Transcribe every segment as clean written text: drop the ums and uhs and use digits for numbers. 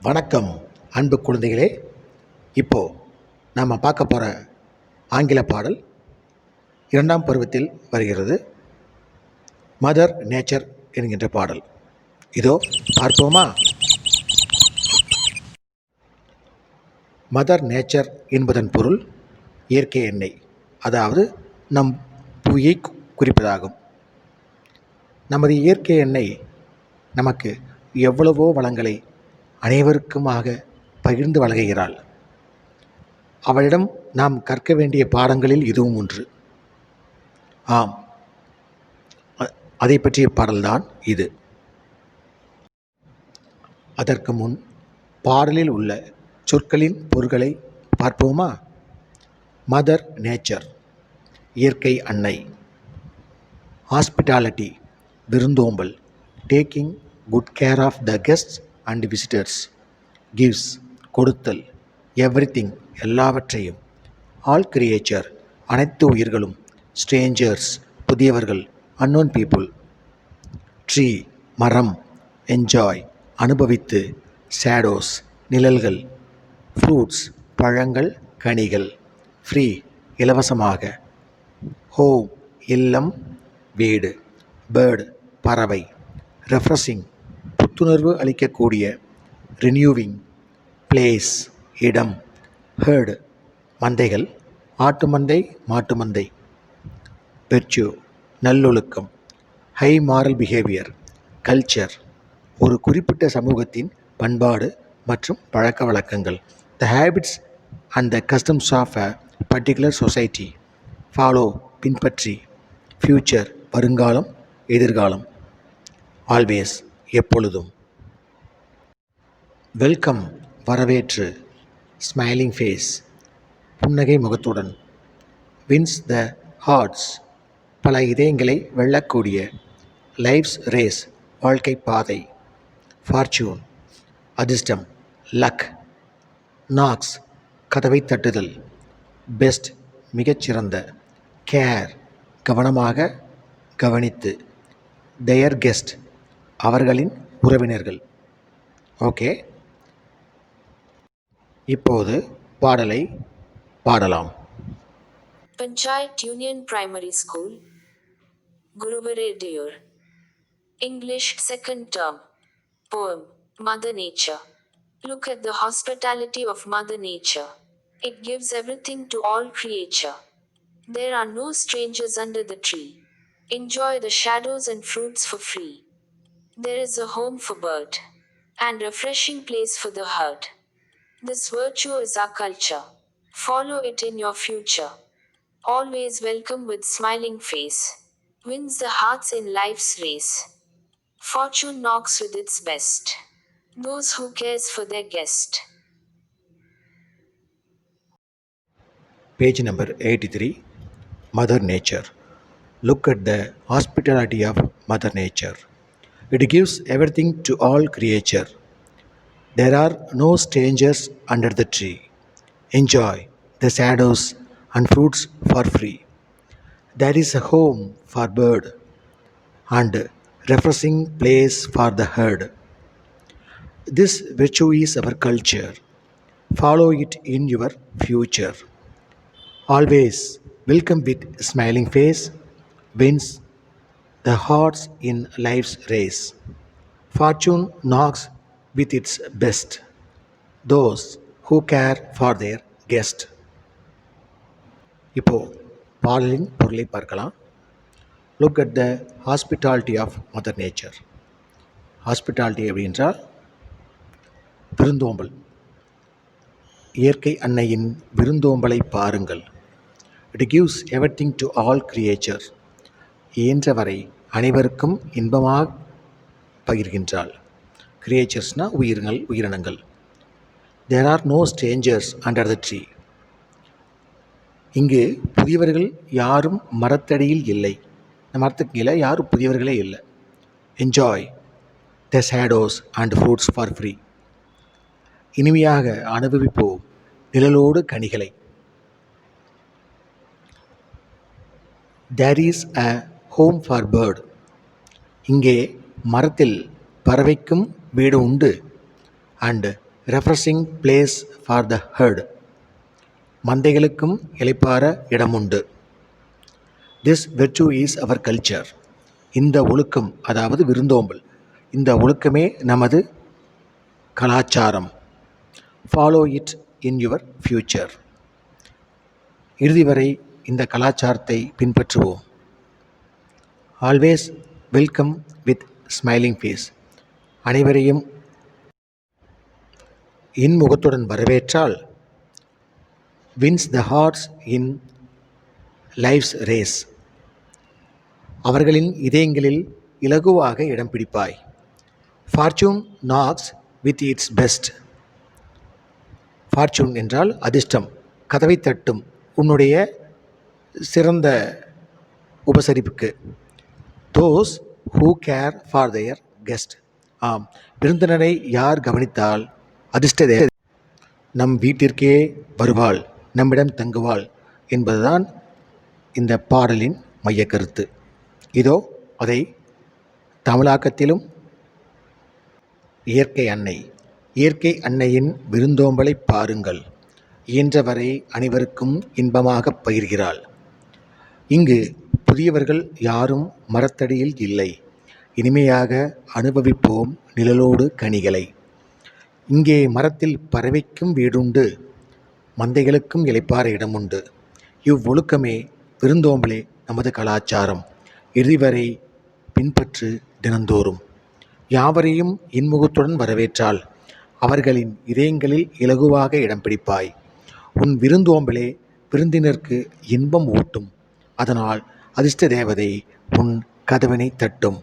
வணக்கம் அன்பு குழந்தைகளே. இப்போது நாம் பார்க்க போகிற ஆங்கில பாடல் 2ஆம் பருவத்தில் வருகிறது. மதர் நேச்சர் என்கின்ற பாடல். இதோ பார்ப்போமா? மதர் நேச்சர் என்பதன் பொருள் இயற்கை எண்ணெய், அதாவது நம் புவியை குறிப்பதாகும். நமது இயற்கை எண்ணெய் நமக்கு எவ்வளவோ வளங்களை அனைவருக்குமாக பகிர்ந்து வழங்குகிறாள். அவளிடம் நாம் கற்க வேண்டிய பாடங்களில் இதுவும் ஒன்று. ஆம், அதை பற்றிய பாடல்தான் இது. அதற்கு முன் பாடலில் உள்ள சொற்களின் பொருள்களை பார்ப்போமா? மதர் நேச்சர் இயற்கை அன்னை, ஹாஸ்பிட்டாலிட்டி விருந்தோம்பல், taking good care of the guests and visitors, gives கொடுத்தல், எவ்ரிதிங் எல்லாவற்றையும், ஆல் கிரியேச்சர் அனைத்து உயிர்களும், ஸ்ட்ரேஞ்சர்ஸ் புதியவர்கள், அன்னோன் பீப்புள், ட்ரீ மரம், என்ஜாய் அனுபவித்து, ஷேடோஸ் நிழல்கள், ஃப்ரூட்ஸ் பழங்கள் கனிகள், ஃப்ரீ இலவசமாக, ஹோம் இல்லம் வீடு, பேர்டு பறவை, ரெஃப்ரெஷிங் புத்துணர்வு அளிக்கக்கூடிய, ரினியூவிங் பிளேஸ் இடம், ஹேர்டு மந்தைகள், ஆட்டு மந்தை மாட்டு மந்தை, வெர்ச்சு நல்லொழுக்கம், ஹை மாரல் பிஹேவியர், கல்ச்சர் ஒரு குறிப்பிட்ட சமூகத்தின் பண்பாடு மற்றும் பழக்க வழக்கங்கள், the habits and the customs of a particular society, follow பின்பற்றி, ஃப்யூச்சர் வருங்காலம் எதிர்காலம், ஆல்வேஸ் எப்பொழுதும், வெல்கம் வரவேற்று, ஸ்மைலிங் ஃபேஸ் புன்னகை முகத்துடன், வின்ஸ் த ஹார்ட்ஸ் பல இதயங்களை வெல்லக்கூடிய, லைஃப்ஸ் ரேஸ் வாழ்க்கை பாதை, ஃபார்ச்சூன் அதிர்ஷ்டம், லக், நாக்ஸ் கதவை தட்டுதல், பெஸ்ட் மிகச்சிறந்த, கேர் கவனமாக கவனித்து, தேயர் கெஸ்ட் அவர்களின் உறவினர்கள். ஓகே, இப்போது பாடலை பாடலாம். Panchayat Union Primary School, Guruvare Deor. English 2nd term. Poem, Mother Nature. Look at the hospitality of Mother Nature. It gives everything to all creature. There are no strangers under the tree. Enjoy the shadows and fruits for free. There is a home for bird, and refreshing place for the herd. This virtue is our culture. Follow it in your future. Always welcome with smiling face. Wins the hearts in life's race. Fortune knocks with its best. Those who cares for their guest. Page number 83. Mother Nature. Look at the hospitality of Mother Nature. It gives everything to all creature. There are no strangers under the tree. Enjoy the shadows and fruits for free. There is a home for bird and refreshing place for the herd. This virtue is our culture. Follow it in your future. Always welcome with smiling face. Wins the hearts in life's race. Fortune knocks with its best. Those who care for their guest. இப்போ பாடலின் பொருளை பார்க்கலாம். Look at the hospitality of mother nature. Hospitality அப்படின்றால் விருந்தோம்பல். இயற்கை அன்னையின் விருந்தோம்பலை பாருங்கள். It gives everything to all creature. இயன்றவரை அனைவருக்கும் இன்பமாக பகிர்கின்றாள். கிரியேச்சர்ஸ்னால் உயிர்கள், உயிரினங்கள். There are no strangers under the tree. இங்கு புதியவர்கள் யாரும் மரத்தடியில் இல்லை. இந்த மரத்துக்கு கீழே யாரும் புதியவர்களே இல்லை. Enjoy the shadows and fruits for free. இனிமையாக அனுபவிப்போம் நிழலோடு கனிகளை. There is a home for bird. இங்கே மரத்தில் பறவைக்கும் வீடு உண்டு. And refreshing place for the herd. மந்தைகளுக்கும் இளைப்பாற இடமுண்டு. This virtue is our culture. இந்த ஒழுக்கம், அதாவது விருந்தோம்பல், இந்த ஒழுக்கமே நமது கலாச்சாரம். Follow it in your future. இறுதி வரை இந்த கலாச்சாரத்தை பின்பற்றுவோம். Always welcome with smiling face. அனைவரையும் இன்முகத்துடன் வரவேற்றால் wins the hearts in life's race. அவர்களின் இதயங்களில் இலகுவாக இடம் பிடிப்பாய். Fortune knocks with its best. Fortune என்றால் அதிர்ஷ்டம். கதவை தட்டும் உன்னுடைய சிறந்த உபசரிப்புக்கு. Those who care for their guest. ஆம், விருந்தினரை யார் கவனித்தால் அதிர்ஷ்ட நம் வீட்டிற்கே வருவாள், நம்மிடம் தங்குவாள் என்பதுதான் இந்த பாடலின் மைய கருத்து. இதோ அதை தமிழாக்கத்திலும். இயற்கை அன்னை. இயற்கை அன்னையின் விருந்தோம்பலை பாருங்கள். இயன்றவரை அனைவருக்கும் இன்பமாக பகிர்கிறாள். இங்கு புதியவர்கள் யாரும் மரத்தடியில் இல்லை. இனிமையாக அனுபவிப்போம் நிழலோடு கனிகளை. இங்கே மரத்தில் பறவைக்கும் வீடுண்டு, மந்தைகளுக்கும் இளைப்பாற இடமுண்டு. இவ்வொழுக்கமே விருந்தோம்பலே நமது கலாச்சாரம். இறுதிவரை பின்பற்று தினந்தோறும். யாவரையும் இன்முகத்துடன் வரவேற்றால் அவர்களின் இதயங்களில் இலகுவாக இடம் பிடிப்பாய். உன் விருந்தோம்பலே விருந்தினருக்கு இன்பம் ஊட்டும். அதனால் அதிர்ஷ்ட தேவதை உன் கதவினை தட்டும்.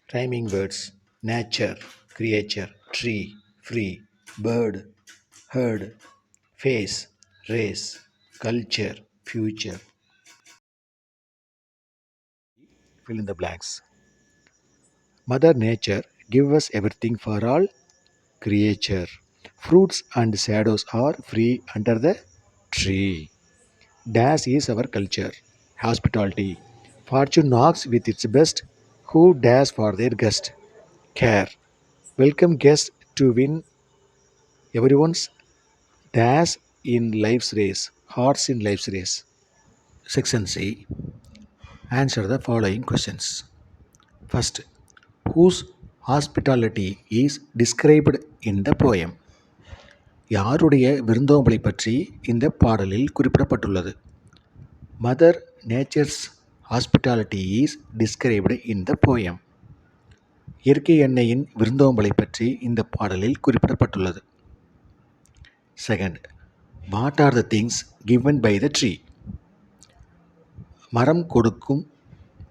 Rhyming words. Nature, creature, tree, free, bird, herd, face, race, culture, future. Fill in the blanks. Mother Nature give us everything for all creature. Fruits and shadows are free under the tree. Dash is our culture. Hospitality. Fortune knocks with its best. Who dash for their guest? Care. Welcome guests to win everyone's dash in life's race. Hearts in life's race. Section C. Answer the following questions. First, whose hospitality is described in the poem? யாருடைய விருந்தோம்பலை பற்றி இந்த பாடலில் குறிப்பிடப்பட்டுள்ளது? Mother nature's hospitality is described in the poem. இயற்கை அன்னையின் விருந்தோம்பலை பற்றி இந்த பாடலில் குறிப்பிடப்பட்டுள்ளது. Second, what are the things given by the tree? மரம் கொடுக்கும்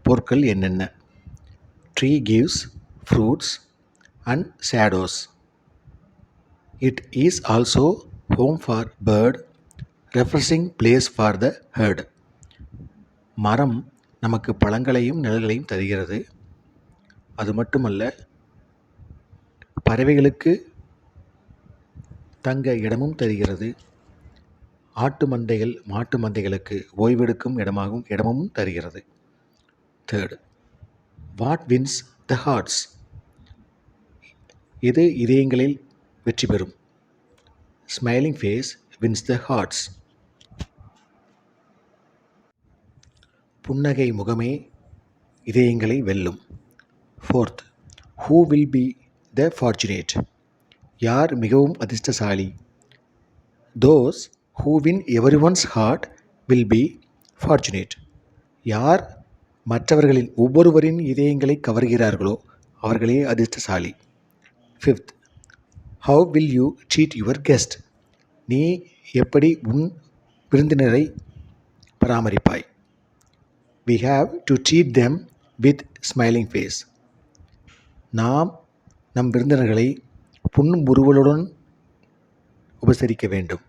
பொருட்கள் என்னென்ன? Tree gives fruits and shadows. It is also home for bird, refreshing place for the herd. மரம் நமக்கு பழங்களையும் நிழல்களையும் தருகிறது. அது மட்டுமல்ல, பறவைகளுக்கு தங்க இடமும் தருகிறது. ஆட்டு மந்தைகள் மாட்டு மந்தைகளுக்கு ஓய்வெடுக்கும் இடமும் தருகிறது. Third, what wins the hearts? எது இதயங்களில் வெற்றி பெறும்? Smiling face wins the hearts. புன்னகை முகமே இதயங்களை வெல்லும். Fourth, who will be the fortunate? யார் மிகவும் அதிர்ஷ்டசாலி? Those who win every one's heart will be fortunate. யார் மற்றவர்களின் ஒவ்வொருவரின் இதயங்களை கவர்கிறார்களோ அவர்களே அதிர்ஷ்டசாலி. Fifth, how will you treat your guest? நீ எப்படி உன் விருந்தினரை பராமரிப்பாய்? We have to treat them with smiling face. நாம் நம் விருந்தினர்களை புன்முறுவலுடன் உபசரிக்க வேண்டும்.